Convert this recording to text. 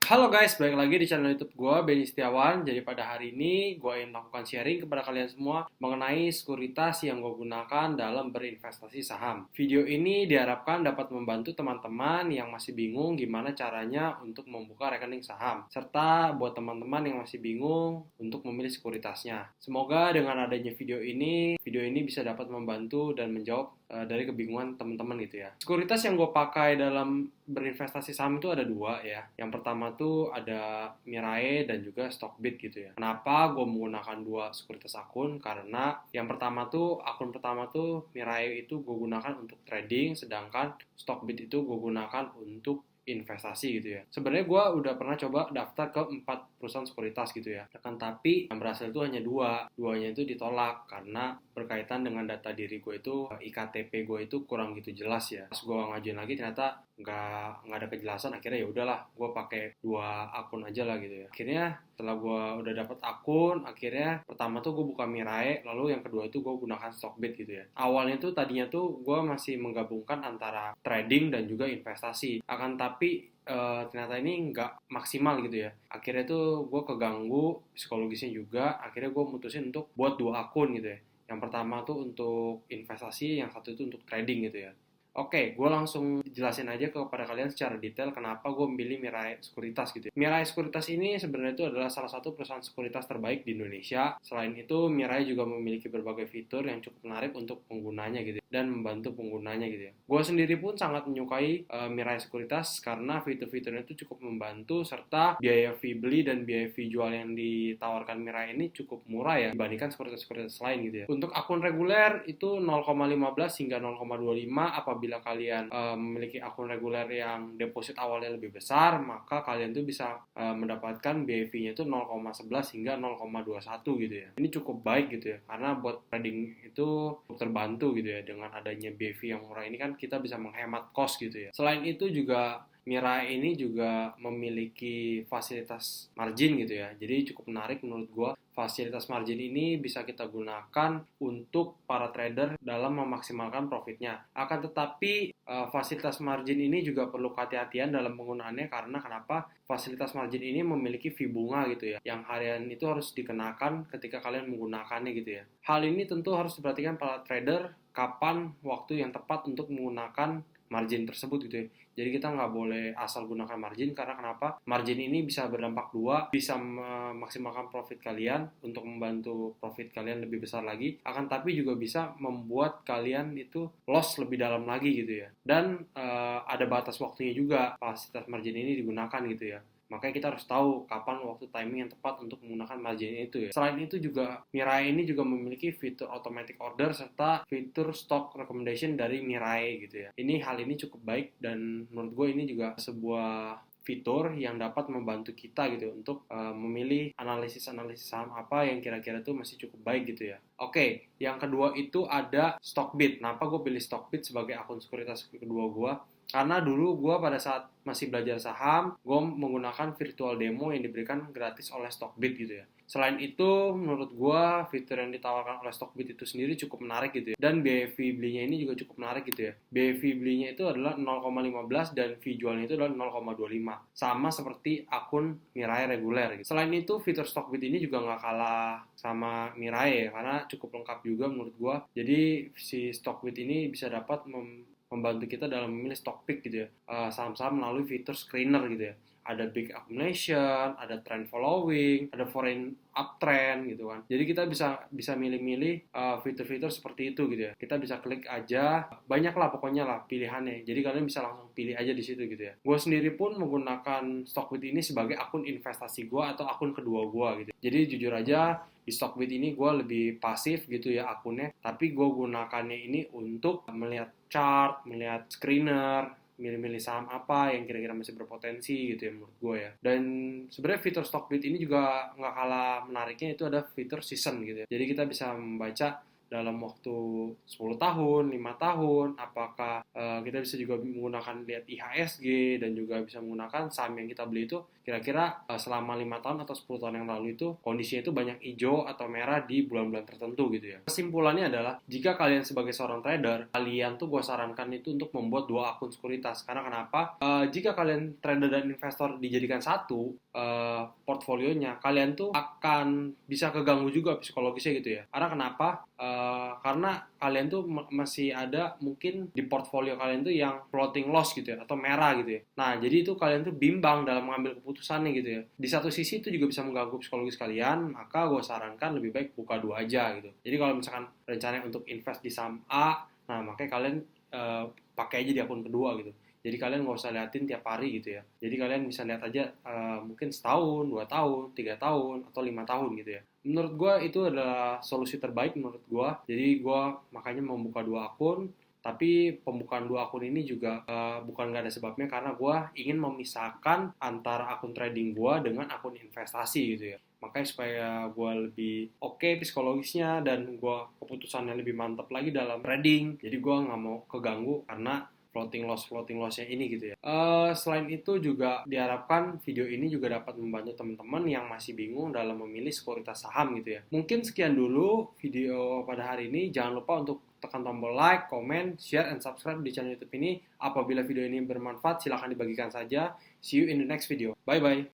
Halo guys, balik lagi di channel YouTube gue, Benny Setiawan. Jadi pada hari ini gue ingin melakukan sharing kepada kalian semua mengenai sekuritas yang gue gunakan dalam berinvestasi saham. Video ini diharapkan dapat membantu teman-teman yang masih bingung gimana caranya untuk membuka rekening saham, serta buat teman-teman yang masih bingung untuk memilih sekuritasnya. Semoga dengan adanya video ini bisa dapat membantu dan menjawab dari kebingungan teman-teman gitu ya. Sekuritas yang gue pakai dalam berinvestasi saham itu ada dua ya. Yang pertama tuh ada Mirai dan juga Stockbit gitu ya. Kenapa gue menggunakan dua sekuritas akun? Karena yang pertama tuh akun pertama tuh Mirai itu gue gunakan untuk trading, sedangkan Stockbit itu gue gunakan untuk investasi gitu ya. Sebenarnya gue udah pernah coba daftar ke 4 perusahaan sekuritas gitu ya. Akan tapi yang berhasil itu hanya duanya itu ditolak karena berkaitan dengan data diri gue itu IKTP gue itu kurang gitu jelas ya. Pas gue ngajuin lagi ternyata nggak ada kejelasan, akhirnya ya udahlah gue pakai dua akun aja lah gitu ya. Akhirnya setelah gue udah dapet akun, akhirnya pertama tuh gue buka Mirai, lalu yang kedua itu gue gunakan Stockbit gitu ya. Awalnya tuh tadinya tuh gue masih menggabungkan antara trading dan juga investasi, akan tapi ternyata ini nggak maksimal gitu ya. Akhirnya tuh gue keganggu psikologisnya juga, akhirnya gue mutusin untuk buat dua akun gitu ya. Yang pertama tuh untuk investasi, yang satu itu untuk trading gitu ya. Oke, gue langsung jelasin aja kepada kalian secara detail kenapa gue memilih Mirai Sekuritas gitu ya. Mirai Sekuritas ini sebenarnya itu adalah salah satu perusahaan sekuritas terbaik di Indonesia. Selain itu, Mirai juga memiliki berbagai fitur yang cukup menarik untuk penggunanya gitu ya, dan membantu penggunanya gitu ya. Gue sendiri pun sangat menyukai Mirai Sekuritas karena fitur-fiturnya itu cukup membantu, serta biaya fee beli dan biaya fee jual yang ditawarkan Mirai ini cukup murah ya dibandingkan sekuritas-sekuritas lain gitu ya. Untuk akun reguler itu 0,15 hingga 0,25. Apabila kalian memiliki akun reguler yang deposit awalnya lebih besar, maka kalian tuh bisa mendapatkan biaya fee-nya itu 0,11 hingga 0,21 gitu ya. Ini cukup baik gitu ya, karena buat trading itu terbantu gitu ya. Dengan adanya biaya fee yang murah ini kan kita bisa menghemat cost gitu ya. Selain itu juga Mirai ini juga memiliki fasilitas margin gitu ya. Jadi cukup menarik menurut gue. Fasilitas margin ini bisa kita gunakan untuk para trader dalam memaksimalkan profitnya. Akan tetapi fasilitas margin ini juga perlu kehati-hatian dalam penggunaannya, karena kenapa? Fasilitas margin ini memiliki fee bunga gitu ya, yang harian itu harus dikenakan ketika kalian menggunakannya gitu ya. Hal ini tentu harus diperhatikan para trader, kapan waktu yang tepat untuk menggunakan margin tersebut gitu ya. Jadi kita nggak boleh asal gunakan margin, karena kenapa? Margin ini bisa berdampak dua, bisa memaksimalkan profit kalian untuk membantu profit kalian lebih besar lagi, akan tapi juga bisa membuat kalian itu loss lebih dalam lagi gitu ya. Dan ada batas waktunya juga fasilitas margin ini digunakan gitu ya. Makanya kita harus tahu kapan waktu timing yang tepat untuk menggunakan margin itu ya. Selain itu juga Mirai ini juga memiliki fitur automatic order serta fitur stock recommendation dari Mirai gitu ya. Hal ini cukup baik, dan menurut gue ini juga sebuah fitur yang dapat membantu kita gitu untuk memilih analisis saham apa yang kira-kira tuh masih cukup baik gitu ya. Oke, yang kedua itu ada Stockbit. Kenapa gue pilih Stockbit sebagai akun sekuritas kedua gue? Karena dulu gue pada saat masih belajar saham, gue menggunakan virtual demo yang diberikan gratis oleh Stockbit gitu ya. Selain itu, menurut gue fitur yang ditawarkan oleh Stockbit itu sendiri cukup menarik gitu ya. Dan biaya fee belinya ini juga cukup menarik gitu ya. Biaya fee belinya itu adalah 0,15 dan fee jualnya itu adalah 0,25. Sama seperti akun Mirai reguler gitu. Selain itu, fitur Stockbit ini juga nggak kalah sama Mirai ya, karena cukup lengkap juga menurut gue. Jadi si Stockbit ini bisa dapat membantu kita dalam memilih stock pick gitu ya, saham-saham melalui fitur screener gitu ya. Ada big accumulation, ada trend following, ada foreign uptrend gitu kan. Jadi kita bisa milih-milih fitur-fitur seperti itu gitu ya. Kita bisa klik aja, banyak lah pokoknya lah pilihannya. Jadi kalian bisa langsung pilih aja di situ gitu ya. Gue sendiri pun menggunakan Stockbit ini sebagai akun investasi gue atau akun kedua gue gitu. Jadi jujur aja di Stockbit ini gue lebih pasif gitu ya akunnya, tapi gue gunakannya ini untuk melihat chart, melihat screener, milih-milih saham apa yang kira-kira masih berpotensi gitu ya menurut gue ya. Dan sebenarnya fitur Stockbit ini juga nggak kalah menariknya, itu ada fitur season gitu ya. Jadi kita bisa membaca dalam waktu 10 tahun, 5 tahun, apakah kita bisa juga menggunakan lihat IHSG dan juga bisa menggunakan saham yang kita beli itu kira-kira selama 5 tahun atau 10 tahun yang lalu itu kondisinya itu banyak hijau atau merah di bulan-bulan tertentu gitu ya. Kesimpulannya adalah jika kalian sebagai seorang trader, kalian tuh gue sarankan itu untuk membuat 2 akun sekuritas. Karena kenapa? Jika kalian trader dan investor dijadikan satu portfolionya, kalian tuh akan bisa keganggu juga psikologisnya gitu ya. Karena kenapa? Karena kalian tuh masih ada mungkin di portfolio kalian tuh yang floating loss gitu ya, atau merah gitu ya. Nah, jadi itu kalian tuh bimbang dalam mengambil keputusannya gitu ya. Di satu sisi itu juga bisa mengganggu psikologis kalian, maka gue sarankan lebih baik buka 2 aja gitu. Jadi kalau misalkan rencananya untuk invest di saham A, nah makanya kalian pakai aja di akun kedua gitu. Jadi kalian nggak usah liatin tiap hari gitu ya. Jadi kalian bisa lihat aja mungkin setahun, 2 tahun, 3 tahun, atau 5 tahun gitu ya. Menurut gue itu adalah solusi terbaik menurut gue. Jadi gue makanya membuka 2 akun. Tapi pembukaan 2 akun ini juga bukan nggak ada sebabnya karena gue ingin memisahkan antara akun trading gue dengan akun investasi gitu ya. Makanya supaya gue lebih oke psikologisnya dan gue keputusannya lebih mantap lagi dalam trading. Jadi gue nggak mau keganggu karena floating lossnya ini gitu ya. Selain itu juga diharapkan video ini juga dapat membantu teman-teman yang masih bingung dalam memilih sekuritas saham gitu ya. Mungkin sekian dulu video pada hari ini. Jangan lupa untuk tekan tombol like, comment, share, and subscribe di channel YouTube ini. Apabila video ini bermanfaat, silahkan dibagikan saja. See you in the next video. Bye-bye.